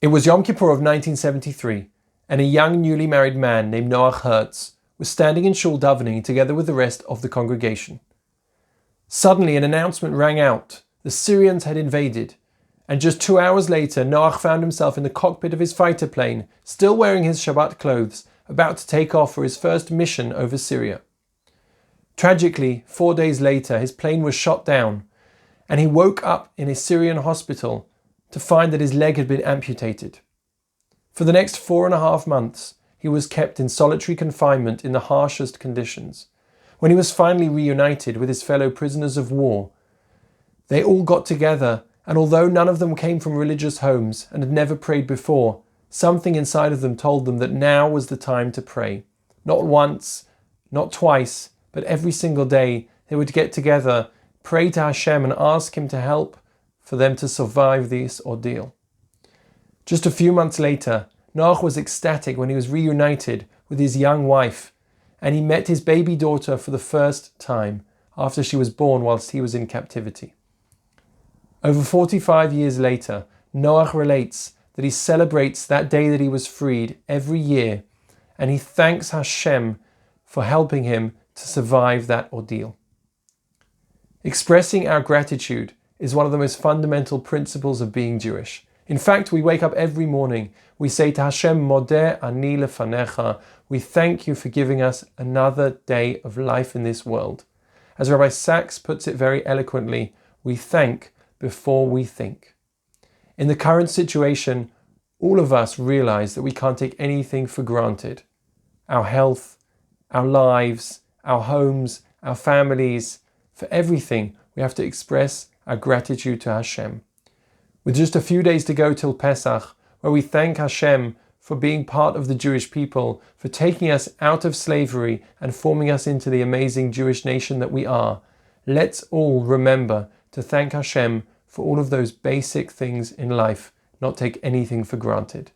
It was Yom Kippur of 1973, and a young newly married man named Noach Hertz was standing in shul davening together with the rest of the congregation. Suddenly an announcement rang out. The Syrians had invaded, and just 2 hours later Noach found himself in the cockpit of his fighter plane, still wearing his Shabbat clothes, about to take off for his first mission over Syria. Tragically, 4 days later his plane was shot down, and he woke up in a Syrian hospital to find that his leg had been amputated. For the next 4.5 months, he was kept in solitary confinement in the harshest conditions. When he was finally reunited with his fellow prisoners of war, they all got together, and although none of them came from religious homes and had never prayed before, something inside of them told them that now was the time to pray. Not once, not twice, but every single day they would get together, pray to Hashem and ask Him to help for them to survive this ordeal. Just a few months later, Noach was ecstatic when he was reunited with his young wife, and he met his baby daughter for the first time after she was born whilst he was in captivity. Over 45 years later, Noach relates that he celebrates that day that he was freed every year, and he thanks Hashem for helping him to survive that ordeal. Expressing our gratitude is one of the most fundamental principles of being Jewish. In fact, we wake up every morning, we say to Hashem, Modeh ani lefanecha, we thank you for giving us another day of life in this world. As Rabbi Sachs puts it very eloquently, we thank before we think. In the current situation, all of us realize that we can't take anything for granted. Our health, our lives, our homes, our families, for everything we have to express our gratitude to Hashem. With just a few days to go till Pesach, where we thank Hashem for being part of the Jewish people, for taking us out of slavery and forming us into the amazing Jewish nation that we are, let's all remember to thank Hashem for all of those basic things in life, not take anything for granted.